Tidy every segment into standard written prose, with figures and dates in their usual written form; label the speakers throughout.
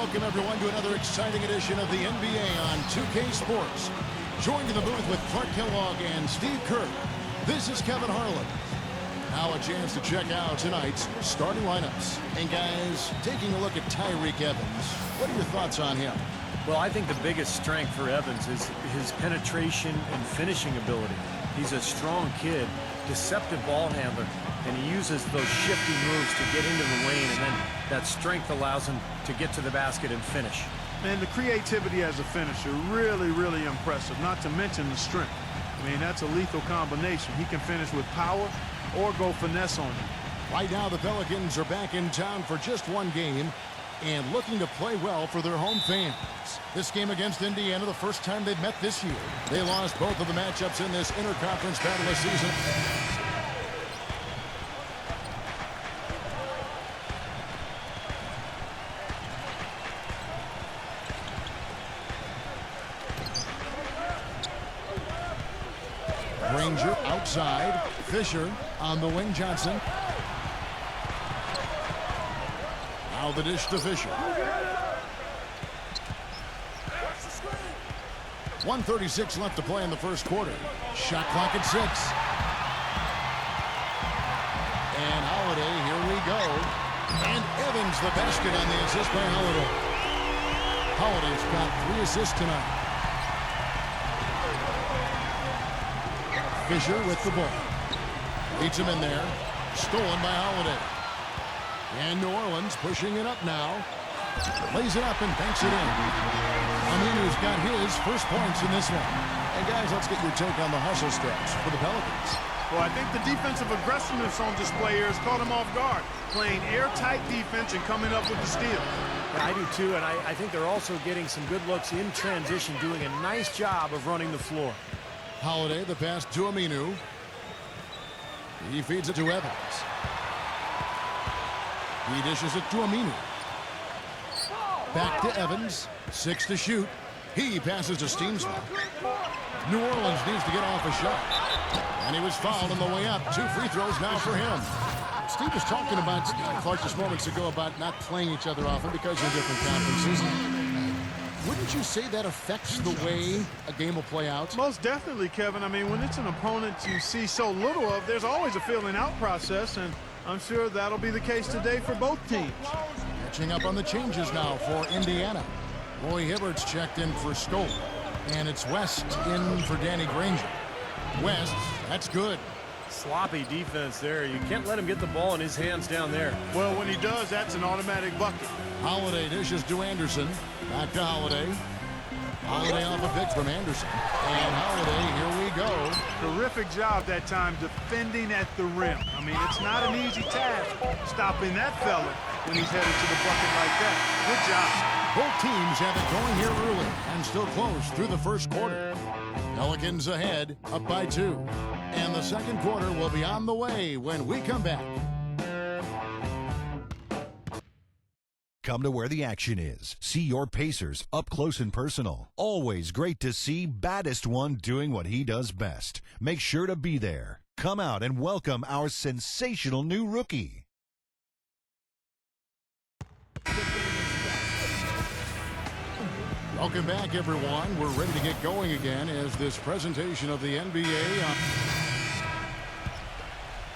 Speaker 1: Welcome, everyone, to another exciting edition of the NBA on 2K Sports. Joined in the booth with Clark Kellogg and Steve Kerr, this is Kevin Harlan. Now a chance to check out tonight's starting lineups. And guys, taking a look at Tyreke Evans, what are your thoughts on him?
Speaker 2: Well, I think the biggest strength for Evans is his penetration and finishing ability. He's a strong kid, deceptive ball handler, and he uses those shifty moves to get into the lane, and then that strength allows him to get to the basket and finish.
Speaker 3: And the creativity as a finisher, really impressive, not to mention the strength. I mean, that's a lethal combination. He can finish with power or go finesse on you.
Speaker 1: Right now, the Pelicans are back in town for just one game and looking to play well for their home fans. This game against Indiana, the first time they've met this year. They lost both of the matchups in this interconference battle this season. Granger outside. Fisher on the wing. Johnson. Now the dish to Fisher. 1:36 left to play in the first quarter. Shot clock at 6. And Holiday, here we go. And Evans the basket on the assist by Holiday. Holiday's got 3 assists tonight. Fisher with the ball. Leads him in there. Stolen by Holiday. And New Orleans pushing it up now. Lays it up and banks it in. Aminu's got his first points in this one. And guys, let's get your take on the hustle steps for the Pelicans.
Speaker 3: Well, I think the defensive aggressiveness on display here has caught him off guard. Playing airtight defense and coming up with the steal.
Speaker 2: Yeah, I do too, and I think they're also getting some good looks in transition, doing a nice job of running the floor.
Speaker 1: Holiday, the pass to Aminu. He feeds it to Evans. He dishes it to Aminu. Back to Evans. 6 to shoot. He passes to Steamsma. New Orleans needs to get off a shot. And he was fouled on the way up. 2 free throws now for him. Steve was talking about, Clark, just moments ago, about not playing each other often because you're in different conferences. Wouldn't you say that affects the way a game will play out?
Speaker 3: Most definitely, Kevin. I mean, when it's an opponent you see so little of, there's always a feeling out process, and I'm sure that'll be the case today for both teams.
Speaker 1: Catching up on the changes now for Indiana. Roy Hibbert's checked in for Stoll. And it's West in for Danny Granger. West, that's good.
Speaker 2: Sloppy defense there. You can't let him get the ball in his hands down there.
Speaker 3: Well, when he does, that's an automatic bucket.
Speaker 1: Holiday dishes to Anderson. Back to Holiday. Holiday off a pick from Anderson. And Holiday, here we go.
Speaker 3: Terrific job that time defending at the rim. I mean, it's not an easy task stopping that fella when he's headed to the bucket like that. Good job.
Speaker 1: Both teams have it going here early and still close through the first quarter. Pelicans ahead, up by 2. And the second quarter will be on the way when we come back.
Speaker 4: Come to where the action is. See your Pacers up close and personal. Always great to see baddest one doing what he does best. Make sure to be there. Come out and welcome our sensational new rookie.
Speaker 1: Welcome back, everyone. We're ready to get going again as this presentation of the NBA.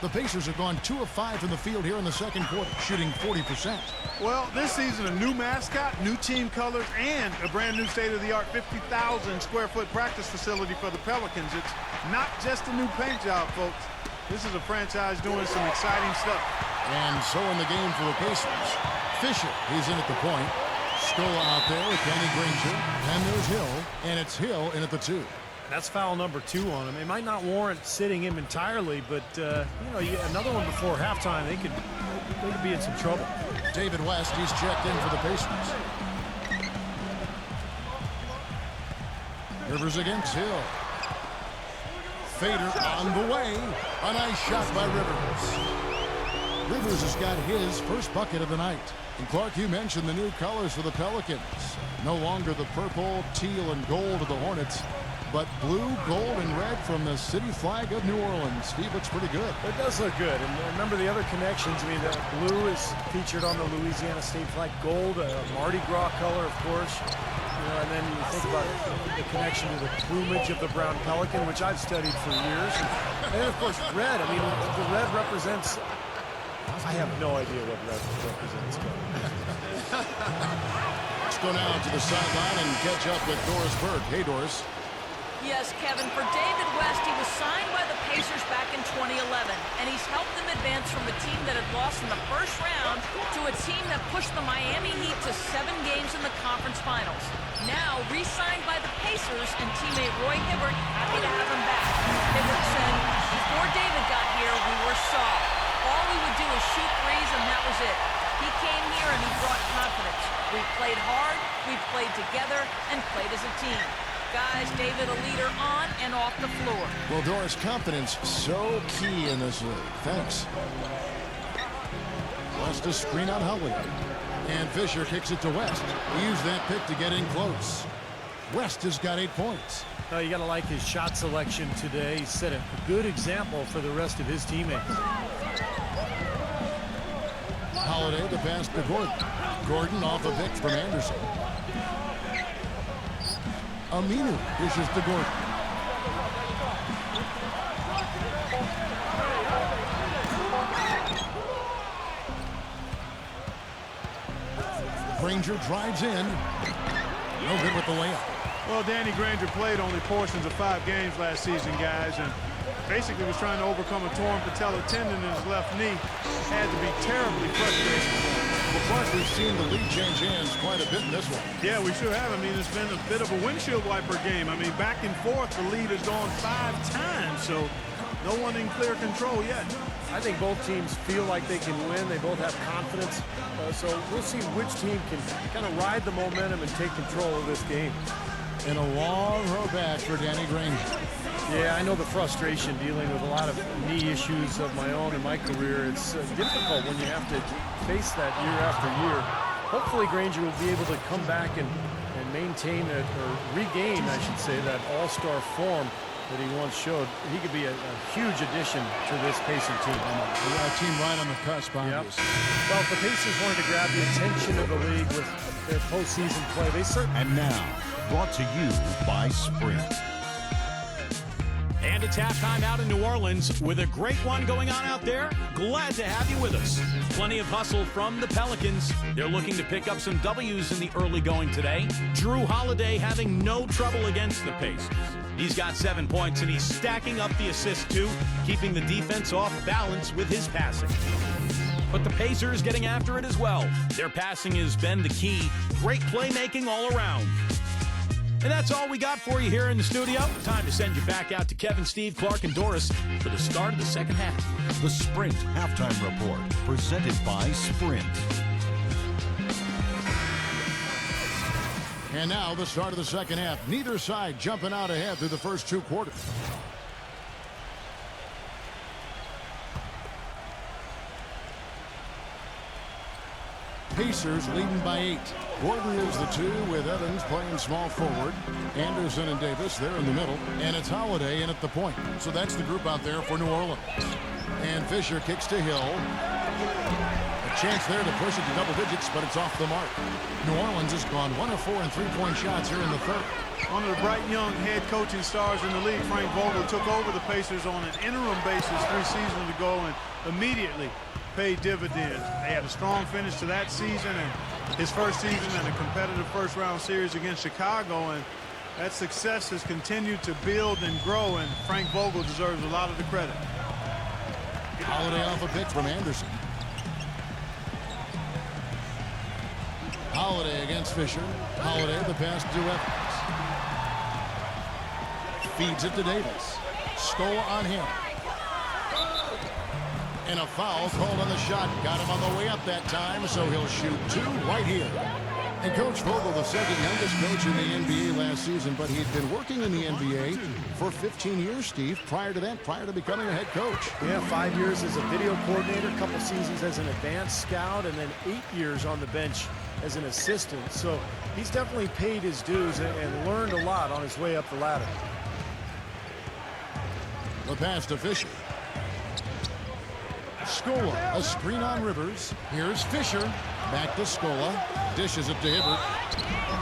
Speaker 1: The Pacers have gone 2 of 5 from the field here in the second quarter, shooting 40%.
Speaker 3: Well, this season, a new mascot, new team colors, and a brand new state-of-the-art 50,000 square foot practice facility for the Pelicans. It's not just a new paint job, folks. This is a franchise doing some exciting stuff.
Speaker 1: And so in the game for the Pacers, Fisher, he's in at the point. Stola out there with Danny Granger. And there's Hill, and it's Hill in at the 2.
Speaker 2: That's foul number 2 on him. It might not warrant sitting him entirely, but another one before halftime, they could be in some trouble.
Speaker 1: David West, he's checked in for the Pacers. Rivers against Hill. Fader on the way. A nice shot by Rivers. Rivers has got his first bucket of the night. And Clark, you mentioned the new colors for the Pelicans. No longer the purple, teal, and gold of the Hornets. but blue, gold, and red from the city flag of New Orleans. Steve, looks pretty good.
Speaker 2: It does look good. And remember the other connections. I mean, the blue is featured on the Louisiana State flag. Gold, a Mardi Gras color, of course. You know, and then you think about the connection to the plumage of the brown pelican, which I've studied for years. And then, of course, red. I mean, the red represents... I have no idea what red represents.
Speaker 1: Let's go now to the sideline and catch up with Doris Burke. Hey, Doris.
Speaker 5: Yes, Kevin, for David West, he was signed by the Pacers back in 2011, and he's helped them advance from a team that had lost in the first round to a team that pushed the Miami Heat to 7 games in the conference finals. Now, re-signed by the Pacers, and teammate Roy Hibbert happy to have him back. Hibbert said, before David got here, we were soft. All we would do is shoot threes, and that was it. He came here, and he brought confidence. We played hard, we played together, and played as a team. Guys, David a leader on and off the floor.
Speaker 1: Well, Doris, confidence so key in this league. Thanks. West to screen out Holiday. And Fisher kicks it to West. He used that pick to get in close. West has got 8 points.
Speaker 2: You got to like his shot selection today. He set a good example for the rest of his teammates.
Speaker 1: Holiday, the pass to Gordon. Gordon off a pick from Anderson. Aminu dishes to Gordon. Granger drives in. No good with the layup.
Speaker 3: Well, Danny Granger played only portions of 5 games last season, guys, and basically was trying to overcome a torn patella tendon in his left knee. Had to be terribly frustrating.
Speaker 1: Well, plus, we've seen the lead change hands quite a bit in this one.
Speaker 3: Yeah, we sure have. I mean, it's been a bit of a windshield wiper game. I mean, back and forth, the lead has gone 5 times, so no one in clear control yet.
Speaker 2: I think both teams feel like they can win. They both have confidence. So we'll see which team can kind of ride the momentum and take control of this game.
Speaker 1: And a long road back for Danny Granger.
Speaker 2: Yeah, I know the frustration dealing with a lot of knee issues of my own in my career. It's difficult when you have to face that year after year. Hopefully Granger will be able to come back and maintain it, or regain, I should say, that all-star form that he once showed. He could be a huge addition to this Pacer team.
Speaker 1: A team right on the cusp, obviously.
Speaker 2: Well, if the Pacers wanted to grab the attention of the league with their postseason play, they certainly...
Speaker 4: And now, brought to you by Sprint.
Speaker 6: And it's halftime out in New Orleans with a great one going on out there. Glad to have you with us. Plenty of hustle from the Pelicans. They're looking to pick up some W's in the early going today. Jrue Holiday having no trouble against the Pacers. He's got 7 points, and he's stacking up the assists too, keeping the defense off balance with his passing. But the Pacers getting after it as well. Their passing has been the key. Great playmaking all around. And that's all we got for you here in the studio. Time to send you back out to Kevin, Steve, Clark, and Doris for the start of the second half.
Speaker 4: The Sprint Halftime Report, presented by Sprint.
Speaker 1: And now the start of the second half. Neither side jumping out ahead through the first 2 quarters. Pacers leading by 8. Gordon is the 2 with Evans playing small forward. Anderson and Davis, they're in the middle. And it's Holiday in at the point. So that's the group out there for New Orleans. And Fisher kicks to Hill. A chance there to push it to double digits, but it's off the mark. New Orleans has gone 1 of 4 in 3-point shots here in the third.
Speaker 3: One of the bright young head coaching stars in the league, Frank Vogel, took over the Pacers on an interim basis 3 seasons ago and immediately paid dividends. They had a strong finish to that season and his first season in a competitive first-round series against Chicago, and that success has continued to build and grow, and Frank Vogel deserves a lot of the credit.
Speaker 1: Holiday off a pick from Anderson. Holiday against Fisher. Holiday the pass to Evans. Feeds it to Davis. Stoll on him. And a foul called on the shot. Got him on the way up that time, so he'll shoot 2 right here. And Coach Vogel, the second youngest coach in the NBA last season, but he'd been working in the NBA for 15 years, Steve, prior to that, prior to becoming a head coach.
Speaker 2: Yeah, 5 years as a video coordinator, a couple seasons as an advanced scout, and then 8 years on the bench as an assistant. So he's definitely paid his dues and learned a lot on his way up the ladder.
Speaker 1: The pass to Fisher. Scola, a screen on Rivers. Here's Fisher. Back to Scola. Dishes it to Hibbert.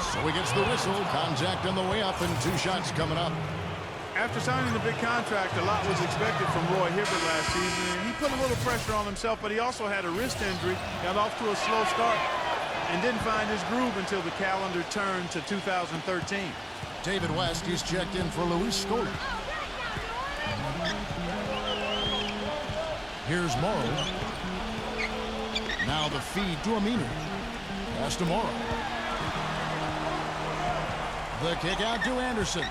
Speaker 1: So he gets the whistle. Contact on the way up and 2 shots coming up.
Speaker 3: After signing the big contract, a lot was expected from Roy Hibbert last season, and he put a little pressure on himself, but he also had a wrist injury, got off to a slow start, and didn't find his groove until the calendar turned to 2013.
Speaker 1: David West, he's checked in for Luis Scola. Here's Morrow. Now the feed to Aminu. Pass to Morrow. The kick out to Anderson.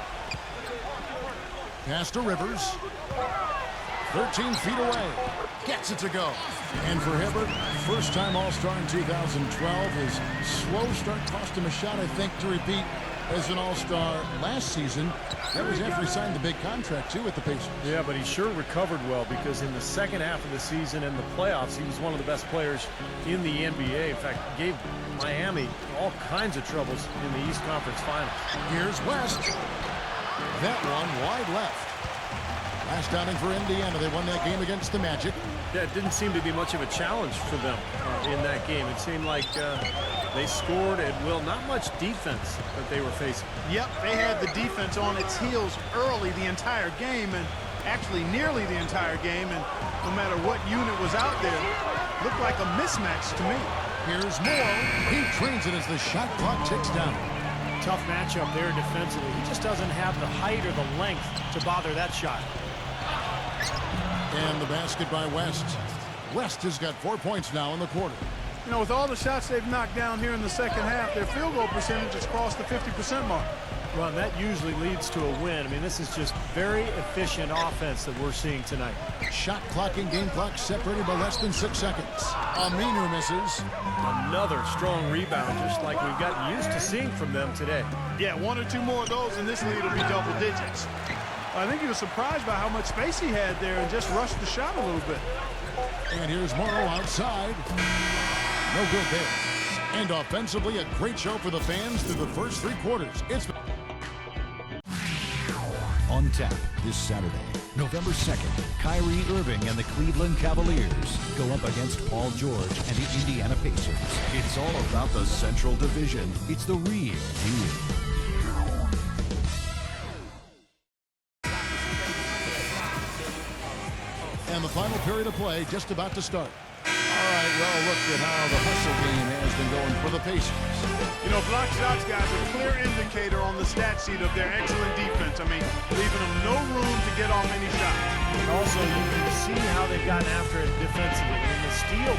Speaker 1: Pass to Rivers. 13 feet away. Gets it to go. And for Hibbert, first-time All-Star in 2012. His slow start cost him a shot, I think, to repeat as an All-Star last season. That was after he signed the big contract, too, with the Pacers.
Speaker 2: Yeah, but he sure recovered well because in the second half of the season and the playoffs, he was one of the best players in the NBA. In fact, gave Miami all kinds of troubles in the East Conference Finals.
Speaker 1: Here's West. That one wide left. Last outing for Indiana. They won that game against the Magic.
Speaker 2: Yeah, it didn't seem to be much of a challenge for them in that game. It seemed like they scored at will. Not much defense that they were facing.
Speaker 3: Yep, they had the defense on its heels early the entire game, and actually nearly the entire game, and no matter what unit was out there, looked like a mismatch to me.
Speaker 1: Here's Moore. He trains it as the shot clock ticks down.
Speaker 6: Tough matchup there defensively. He just doesn't have the height or the length to bother that shot.
Speaker 1: And the basket by West. West has got 4 points now in the quarter.
Speaker 3: You know, with all the shots they've knocked down here in the second half, their field goal percentage has crossed the 50% mark.
Speaker 2: Well, that usually leads to a win. I mean, this is just very efficient offense that we're seeing tonight.
Speaker 1: Shot clock and game clock separated by less than 6 seconds. Aminu misses.
Speaker 2: Another strong rebound, just like we've gotten used to seeing from them today.
Speaker 3: Yeah, 1 or 2 more of those, and this lead will be double digits. I think he was surprised by how much space he had there and just rushed the shot a little bit.
Speaker 1: And here's Morrow outside. No good there. And offensively, a great show for the fans through the first 3 quarters. It's
Speaker 4: On tap this Saturday, November 2nd, Kyrie Irving and the Cleveland Cavaliers go up against Paul George and the Indiana Pacers. It's all about the Central Division. It's the real deal.
Speaker 1: And the final period of play just about to start. All right, well, look at how the hustle game has been going for the Pacers.
Speaker 3: You know, block shots, guys, a clear indicator on the stat sheet of their excellent defense. I mean, leaving them no room to get off any shots.
Speaker 2: And also, you can see how they've gotten after it defensively. In the steal.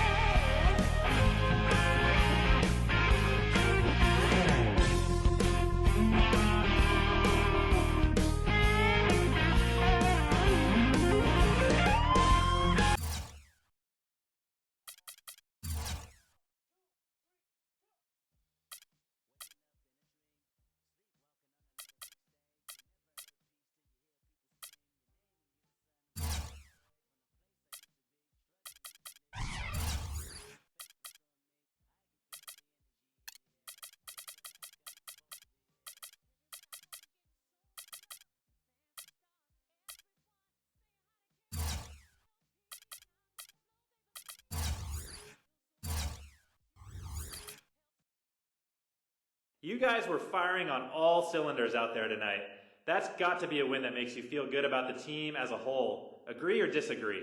Speaker 7: You guys were firing on all cylinders out there tonight. That's got to be a win that makes you feel good about the team as a whole. Agree or disagree?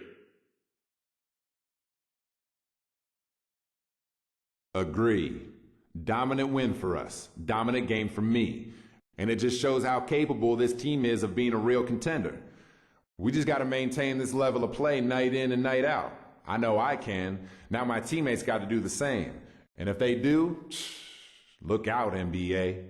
Speaker 8: Agree. Dominant win for us. Dominant game for me. And it just shows how capable this team is of being a real contender. We just got to maintain this level of play night in and night out. I know I can. Now my teammates got to do the same. And if they do, look out, NBA.